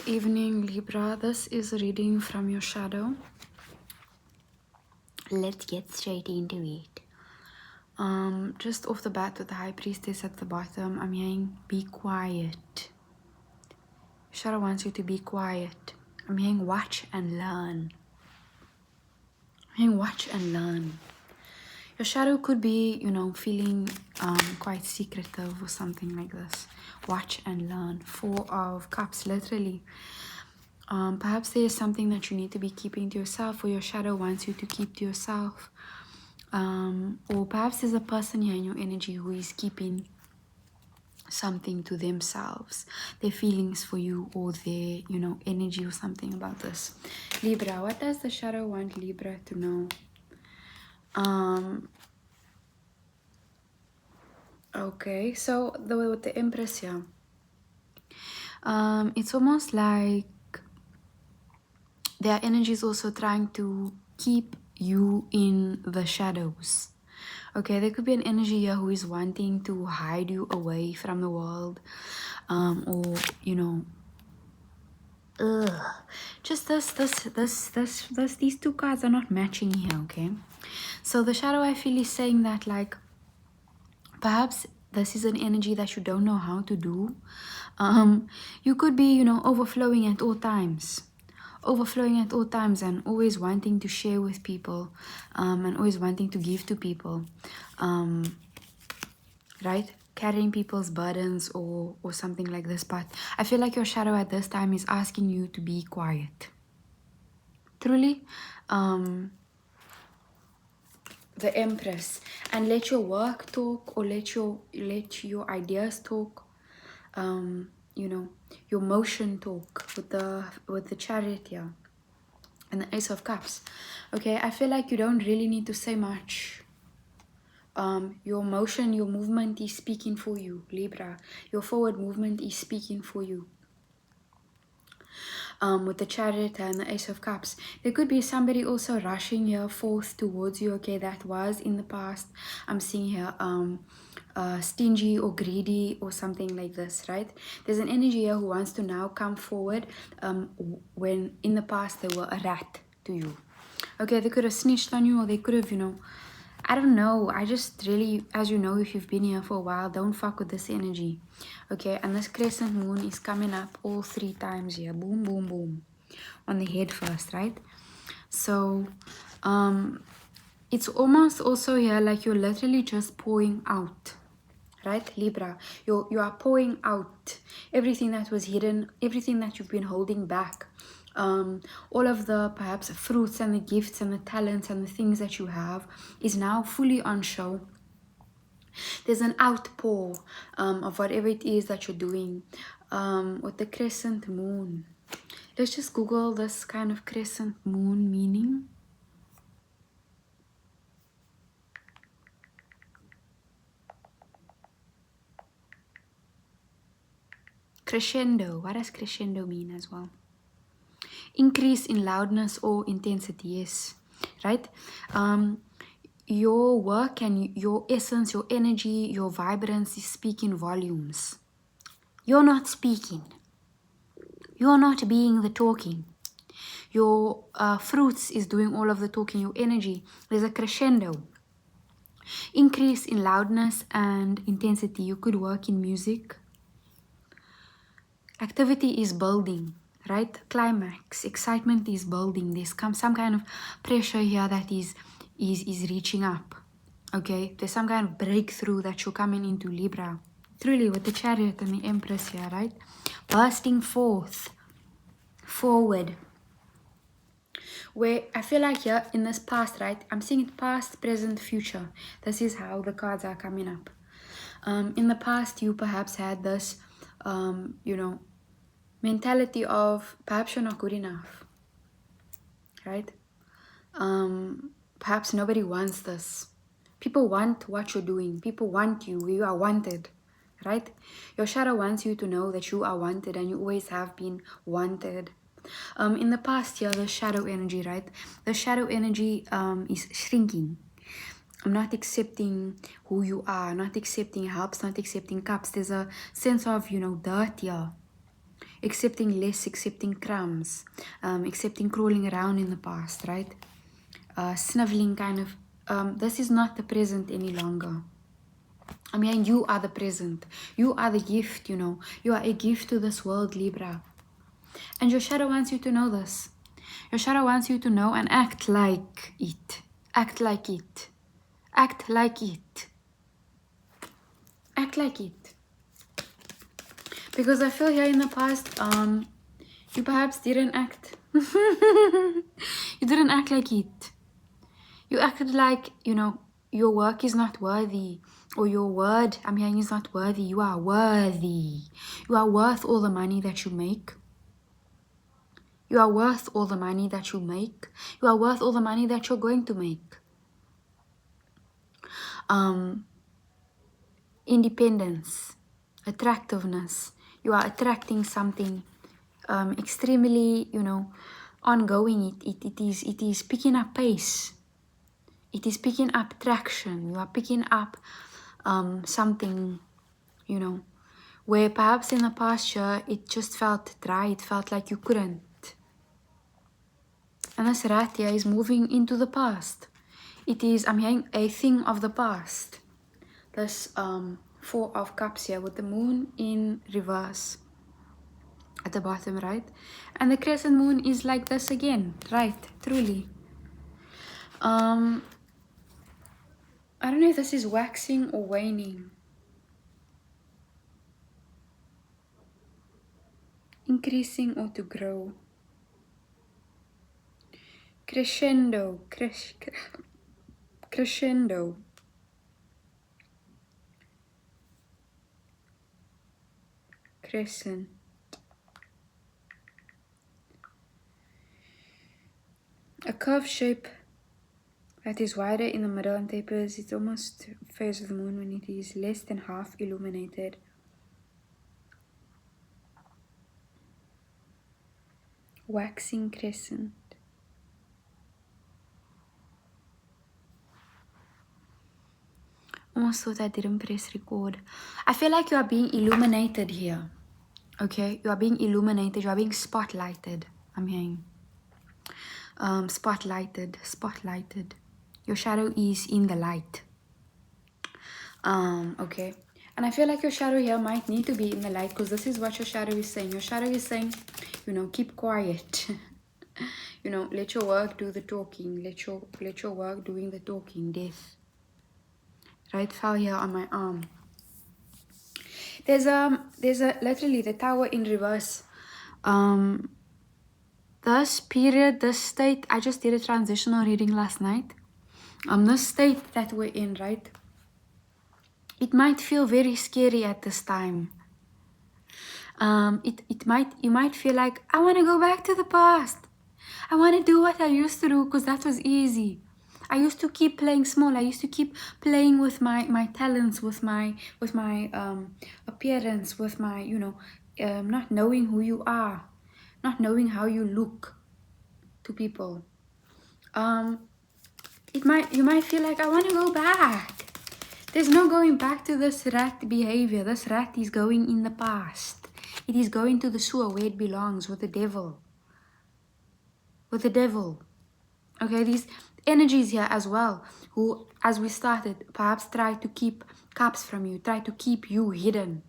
Good evening, Libra. This is a reading from your shadow. Let's get straight into it. Just off the bat with the High Priestess at the bottom, I'm hearing be quiet. Shadow wants you to be quiet. I'm hearing watch and learn. I'm hearing watch and learn. Your shadow could be, feeling quite secretive or something like this. Watch and learn. 4 of Cups, literally. Perhaps there is something that you need to be keeping to yourself, or your shadow wants you to keep to yourself. Or perhaps there's a person here in your energy who is keeping something to themselves, their feelings for you, or their, energy or something about this. Libra, what does the shadow want Libra to know? Okay, so with the Empress here, it's almost like their energy is also trying to keep you in the shadows. Okay, there could be an energy here who is wanting to hide you away from the world, or just these two cards are not matching here. Okay, so the shadow, I feel, is saying that, like, perhaps this is an energy that you don't know how to do. You could be, overflowing at all times. And always wanting to share with people, and always wanting to give to people, right? Carrying people's burdens or something like this. But I feel like your shadow at this time is asking you to be quiet. Truly, the Empress, and let your work talk, or let your ideas talk. Your motion talk with the Chariot here and the Ace of Cups. Okay, I feel like you don't really need to say much. Your motion, your movement is speaking for you, Libra. Your forward movement is speaking for you. With the Chariot and the Ace of Cups, there could be somebody also rushing here forth towards you. Okay, that was in the past. I'm seeing here stingy or greedy or something like this, right? There's an energy here who wants to now come forward, when in the past they were a rat to you. Okay, they could have snitched on you, or they could have, I don't know. I just really, as you know, if you've been here for a while, don't fuck with this energy. Okay, and this crescent moon is coming up all 3 times here. Boom, boom, boom. On the head first, right? So, it's almost also here like you're literally just pouring out. Right, Libra? You are pouring out everything that was hidden, everything that you've been holding back. All of the perhaps fruits and the gifts and the talents and the things that you have is now fully on show. There's an outpour of whatever it is that you're doing, with the crescent moon. Let's just Google this kind of crescent moon meaning. Crescendo. What does crescendo mean as well? Increase in loudness or intensity, yes, right? Your work and your essence, your energy, your vibrance is speaking volumes. You're not speaking. You're not being the talking. Your fruits is doing all of the talking. Your energy, there's a crescendo. Increase in loudness and intensity. You could work in music. Activity is building, right? Climax, excitement is building. There's some kind of pressure here that is reaching up. Okay, there's some kind of breakthrough that you're coming into, Libra. Truly, with the Chariot and the Empress here, right? Bursting forth, forward. Where I feel like here in this past, right? I'm seeing it past, present, future. This is how the cards are coming up. In the past, you perhaps had this, mentality of perhaps you're not good enough, right? Perhaps nobody wants this. People want what you're doing. People want you. You are wanted, right? Your shadow wants you to know that you are wanted, and you always have been wanted. In the past year, the shadow energy, right? The shadow energy is shrinking. I'm not accepting who you are, not accepting helps, not accepting cups. There's a sense of, dirt here. accepting less, accepting crumbs, accepting crawling around in the past, right? Sniveling kind of, this is not the present any longer. I mean, you are the present. You are the gift, you know. You are a gift to this world, Libra. And your shadow wants you to know this. Your shadow wants you to know and act like it. Act like it. Act like it. Act like it. Because I feel here in the past, you perhaps didn't act. You didn't act like it. You acted like, you know, your work is not worthy. Or your word, I'm hearing, is not worthy. You are worthy. You are worth all the money that you make. You are worth all the money that you make. You are worth all the money that you're going to make. Independence, attractiveness. You are attracting something extremely, you know, ongoing. It is picking up pace. It is picking up traction. You are picking up something, you know, where perhaps in the past year it just felt dry. It felt like you couldn't. And this rat here is moving into the past. It is, I'm hearing, a thing of the past. This Four of Cups here with the moon in reverse at the bottom, right? And the crescent moon is like this again, right? Truly. I don't know if this is waxing or waning. Increasing or to grow. Crescendo. Crescendo. Crescent. A curved shape that is wider in the middle and tapers. It's almost phase of the moon when it is less than half illuminated. Waxing crescent. Almost thought I didn't press record. I feel like you are being illuminated here. Okay, you are being illuminated. You are being spotlighted. I'm hearing. Spotlighted. Your shadow is in the light. Okay. And I feel like your shadow here might need to be in the light because this is what your shadow is saying. Your shadow is saying, you know, keep quiet. You know, let your work do the talking. Let your work doing the talking. Death. Right, fell here on my arm. There's a literally the tower in reverse. This period, this state, I just did a transitional reading last night. This state that we're in, right? It might feel very scary at this time. You might feel like, I want to go back to the past. I want to do what I used to do because that was easy. I used to keep playing small. I used to keep playing with my talents, with my appearance, with my, you know, not knowing who you are, not knowing how you look to people. You might feel like, I want to go back. There's no going back to this rat behavior. This rat is going in the past. It is going to the sewer where it belongs, with the devil. With the devil. Okay, these energies here as well, who, as we started, perhaps try to keep cups from you, try to keep you hidden.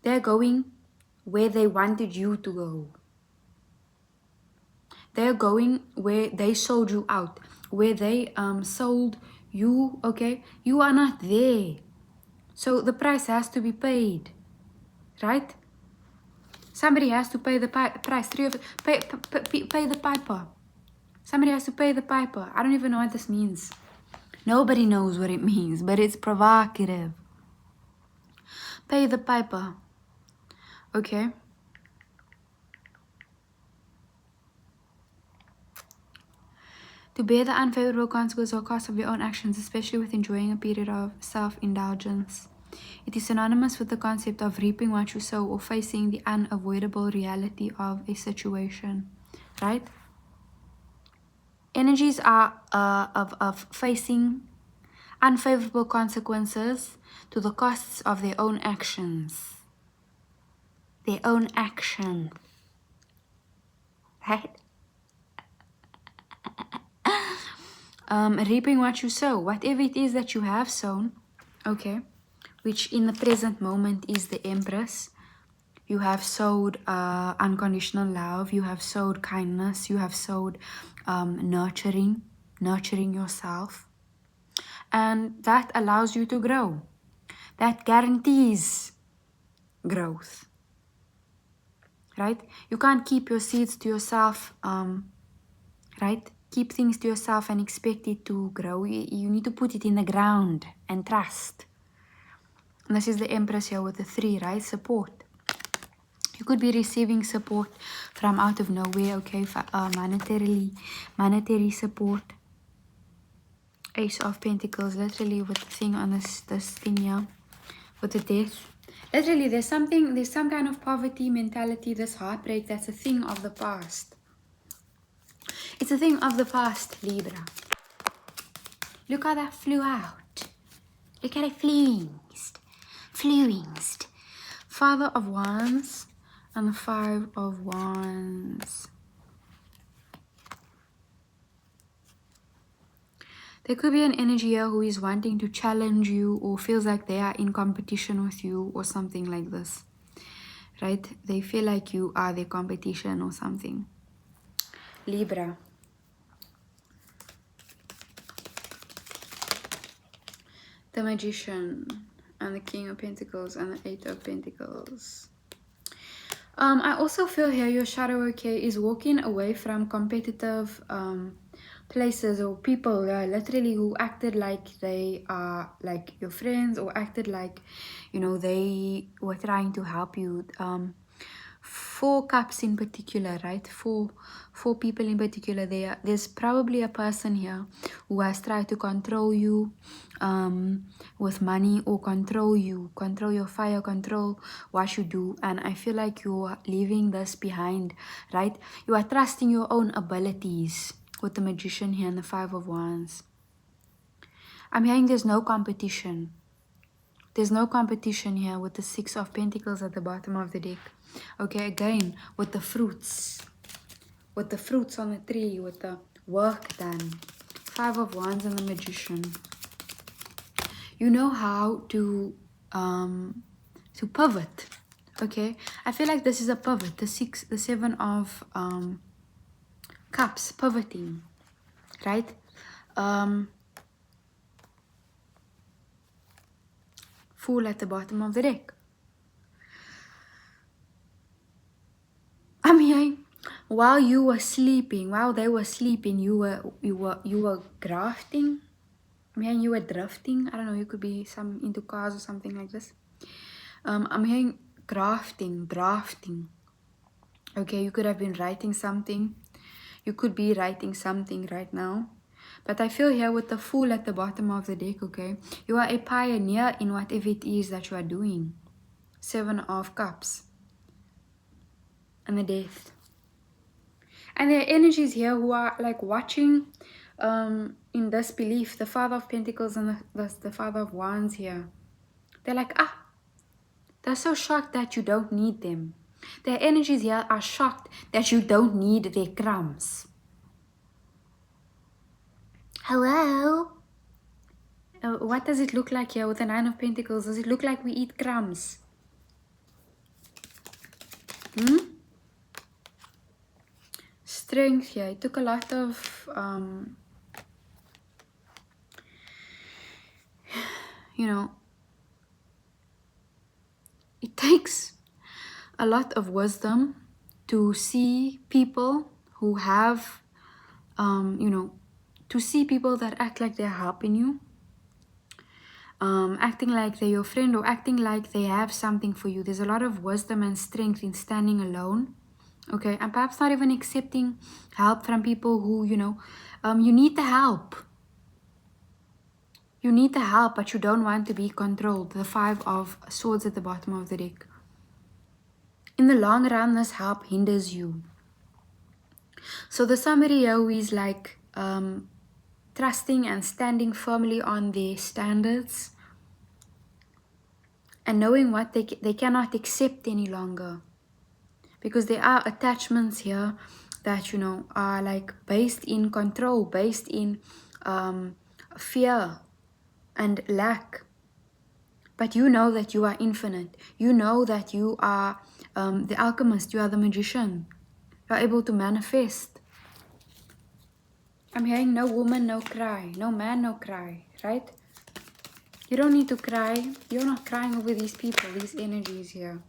They're going where they wanted you to go. They're going where they sold you out, where they sold you, okay? You are not there. So the price has to be paid, right? Somebody has to pay the price. Pay the piper. Somebody has to pay the piper. I don't even know what this means. Nobody knows what it means, but it's provocative. Pay the piper. Okay? To bear the unfavorable consequences or cost of your own actions, especially with enjoying a period of self-indulgence. It is synonymous with the concept of reaping what you sow or facing the unavoidable reality of a situation. Right? Energies are of facing unfavorable consequences to the costs of their own actions. their own action, right? Reaping what you sow, whatever it is that you have sown, okay, which in the present moment is the Empress. You have sowed unconditional love, you have sowed kindness, you have sowed nurturing yourself, and that allows you to grow. That guarantees growth, right? You can't keep your seeds to yourself, right? Keep things to yourself and expect it to grow. You need to put it in the ground and trust. And this is the Empress here with the 3, right? Support. You could be receiving support from out of nowhere, okay? Monetary support. Ace of Pentacles, literally with the thing on this thing here, with the Death. Literally, there's some kind of poverty mentality, this heartbreak, that's a thing of the past. It's a thing of the past, Libra. Look how that flew out. Look at it fluingst. Father of Wands and the 5 of Wands. There could be an energy here who is wanting to challenge you or feels like they are in competition with you or something like this, right? They feel like you are their competition or something. Libra. The Magician and the King of Pentacles and the 8 of Pentacles. I also feel here your shadow, okay, is walking away from competitive places or people literally who acted like they are like your friends, or acted like, you know, they were trying to help you. 4 cups in particular, right? Four people in particular. There's probably a person here who has tried to control you with money, or control your fire, control what you do. And I feel like you are leaving this behind, right? You are trusting your own abilities with the Magician here and the 5 of Wands. I'm hearing there's no competition. There's no competition here with the 6 of Pentacles at the bottom of the deck. Okay, again, with the fruits. With the fruits on the tree, with the work done. 5 of Wands and the Magician. You know how to pivot. Okay, I feel like this is a pivot. The 7 of Cups, pivoting, right? Fool at the bottom of the deck. I'm hearing while you were sleeping, while they were sleeping, you were grafting. I'm hearing you were drifting. I don't know, you could be into cars or something like this. I'm hearing drafting. Okay, you could have been writing something. You could be writing something right now. But I feel here with the Fool at the bottom of the deck, okay, you are a pioneer in whatever it is that you are doing. 7 of Cups. And the Death. And there are energies here who are like watching in disbelief. The Father of Pentacles and the Father of Wands here. They're like, they're so shocked that you don't need them. Their energies here are shocked that you don't need their crumbs. Hello? What does it look like here with the 9 of Pentacles? Does it look like we eat crumbs? Strength here. It took a lot of, you know, it takes a lot of wisdom to see people who have, to see people that act like they're helping you. Acting like they're your friend, or acting like they have something for you. There's a lot of wisdom and strength in standing alone. Okay, and perhaps not even accepting help from people who, you need the help. You need the help, but you don't want to be controlled. The 5 of Swords at the bottom of the deck. In the long run, this help hinders you. So the somebody here who is like trusting and standing firmly on their standards, and knowing what they cannot accept any longer. because there are attachments here that, you know, are like based in control, based in fear and lack. But you know that you are infinite. You know that you are the alchemist. You are the magician. You are able to manifest. I'm hearing no woman, no cry. No man, no cry. Right? You don't need to cry. You're not crying over these people, these energies here.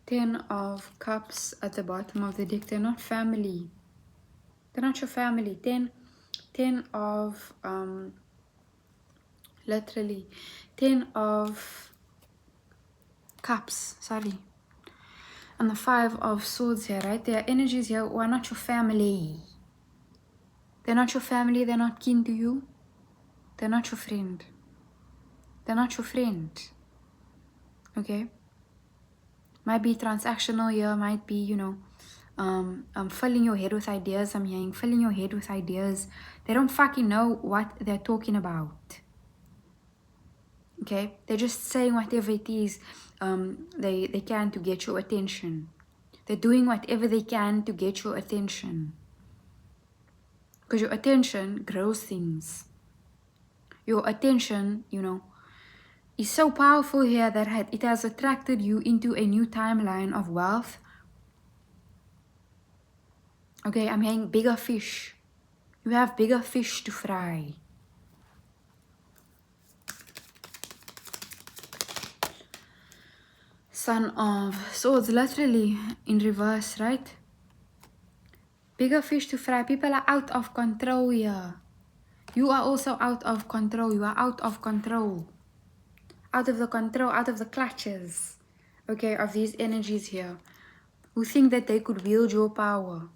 10 of Cups at the bottom of the deck. They're not family. They're not your family. 10 of, literally, 10 of Cups. Sorry. And the 5 of Swords here, right? There are energies here who are not your family. They're not your family. They're not kin to you. They're not your friend. They're not your friend. Okay? Might be transactional here. Might be, you know, filling your head with ideas. I'm hearing filling your head with ideas. They don't fucking know what they're talking about. Okay? They're just saying whatever it is they can to get your attention. They're doing whatever they can to get your attention. Because your attention grows things. Your attention, you know, is so powerful here that it has attracted you into a new timeline of wealth. Okay, I'm hearing bigger fish. You have bigger fish to fry. Son of Swords, literally in reverse, right? Bigger fish to fry. People are out of control here. You are also out of control. You are out of control. Out of the control, out of the clutches, okay, of these energies here. Who think that they could wield your power.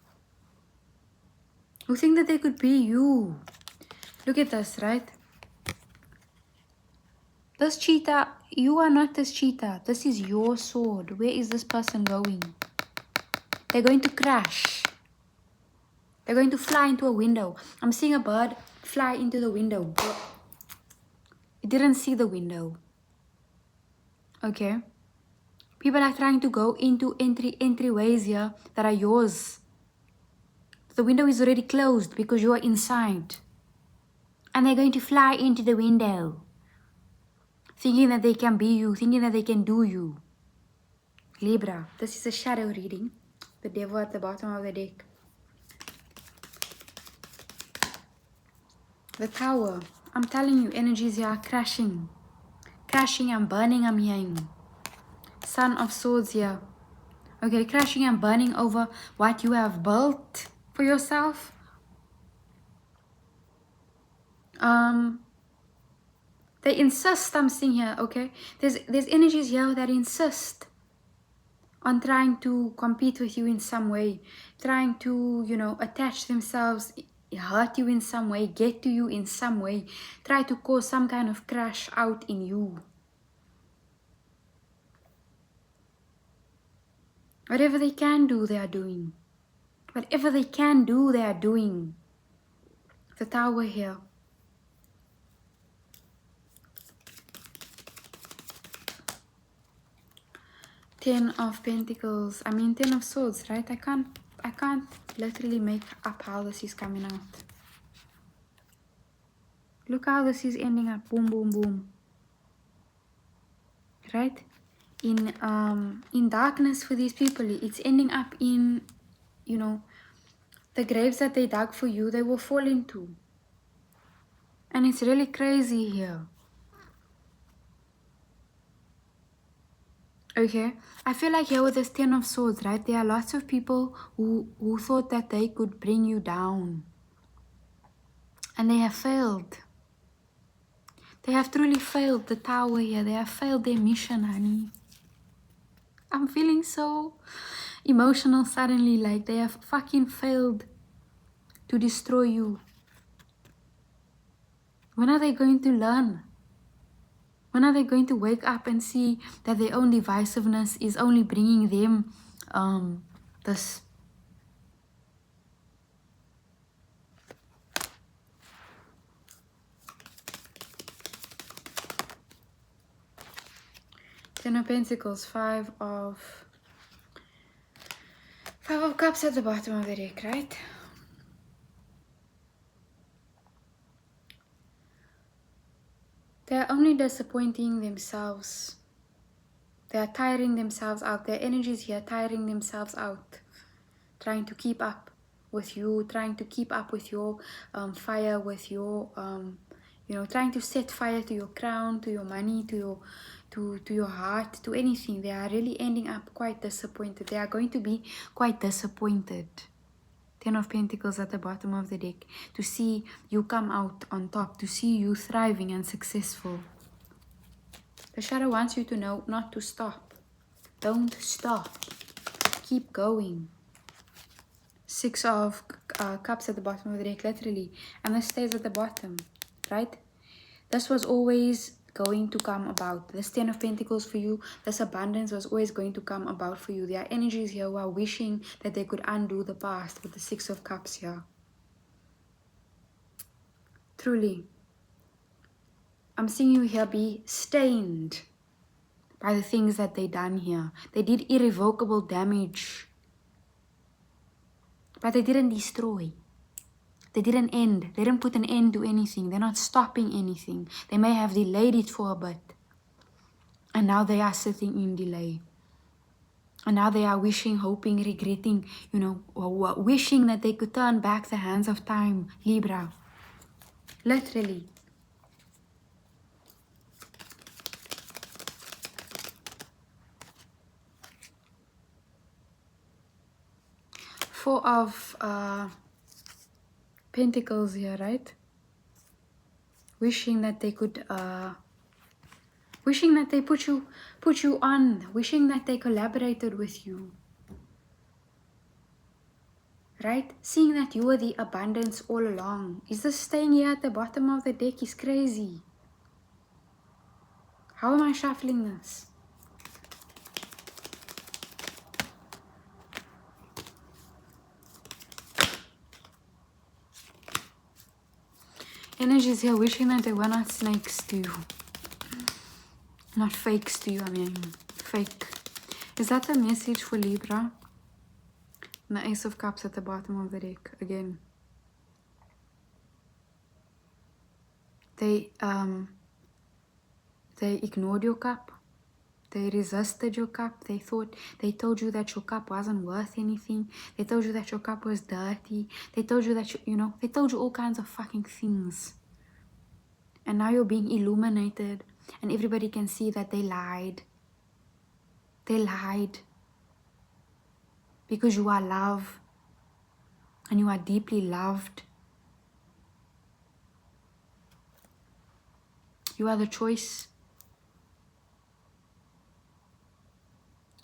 Who think that they could be you. Look at this, right? This cheetah, you are not this cheetah. This is your sword. Where is this person going? They're going to crash. They're going to fly into a window. I'm seeing a bird fly into the window. It didn't see the window. Okay? People are trying to go into entryways here that are yours. The window is already closed because you are inside. And they're going to fly into the window. Thinking that they can be you. Thinking that they can do you. Libra. This is a shadow reading. The devil at the bottom of the deck. The Tower. I'm telling you, energies here are crashing. Crashing and burning, I'm hearing. Son of Swords here. Okay, crashing and burning over what you have built for yourself. They insist, I'm seeing here, okay? There's energies here that insist on trying to compete with you in some way. Trying to, you know, attach themselves, hurt you in some way, get to you in some way. Try to cause some kind of crash out in you. Whatever they can do, they are doing. Whatever they can do, they are doing. The Tower here. Ten of Pentacles. I mean 10 of Swords, right? I can't literally make up how this is coming out. Look how this is ending up. Boom, boom, boom. Right? In darkness for these people, it's ending up in, you know, the graves that they dug for you, they will fall into. And it's really crazy here. Okay, I feel like here with this 10 of Swords, right? There are lots of people who thought that they could bring you down. And they have failed. They have truly failed the Tower here. They have failed their mission, honey. I'm feeling so emotional suddenly. Like they have fucking failed to destroy you. When are they going to learn? When are they going to wake up and see that their own divisiveness is only bringing them this? Ten of Pentacles, 5 of Five of Cups at the bottom of the deck, right? They're only disappointing themselves. They're tiring themselves out. Their energies here tiring themselves out. Trying to keep up with you. Trying to keep up with your fire, with your, trying to set fire to your crown, to your money, to your heart, to anything. They are really ending up quite disappointed. They are going to be quite disappointed. Ten of Pentacles at the bottom of the deck. To see you come out on top. To see you thriving and successful. The shadow wants you to know not to stop. Don't stop. Keep going. Six of Cups at the bottom of the deck, literally. And this stays at the bottom, right? This was always going to come about. This Ten of Pentacles for you, this abundance was always going to come about for you. There are energies here who are wishing that they could undo the past with the Six of Cups here. Truly. I'm seeing you here be stained by the things that they done here. They did irrevocable damage. But they didn't destroy. They didn't end. They didn't put an end to anything. They're not stopping anything. They may have delayed it for a bit. And now they are sitting in delay. And now they are wishing, hoping, regretting, wishing that they could turn back the hands of time. Libra. Literally. Four of Pentacles here, right? Wishing that they could, wishing that they put you on, wishing that they collaborated with you, right? Seeing that you were the abundance all along. Is this staying here at the bottom of the deck is crazy. How am I shuffling this? Energies here wishing that they were not snakes to you. Not fakes to you, I mean. Fake. Is that a message for Libra? And the Ace of Cups at the bottom of the deck. Again. They ignored your cup. They resisted your cup. They told you that your cup wasn't worth anything. They told you that your cup was dirty. They told you that, they told you all kinds of fucking things. And now you're being illuminated. And everybody can see that they lied. They lied. Because you are love. And you are deeply loved. You are the choice.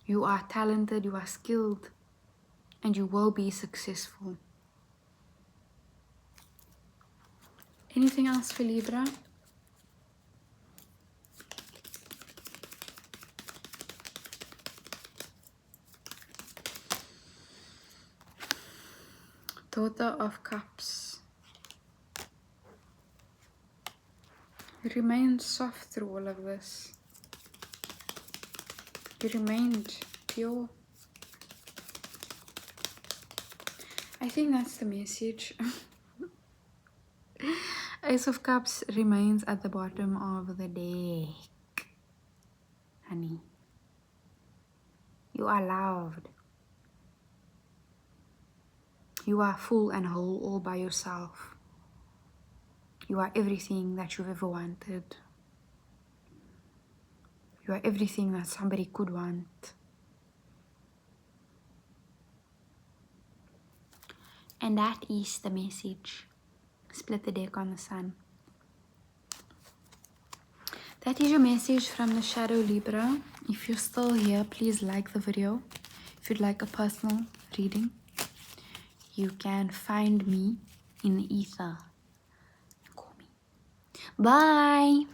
You are talented, you are skilled, and you will be successful. Anything else for Libra? Daughter of Cups. Remain soft through all of this. You remained pure. I think that's the message. Ace of Cups remains at the bottom of the deck. Honey. You are loved. You are full and whole all by yourself. You are everything that you've ever wanted. You are everything that somebody could want. And that is the message. Split the deck on the sun. That is your message from the Shadow Libra. If you're still here, please like the video. If you'd like a personal reading, you can find me in the ether. Call me. Bye!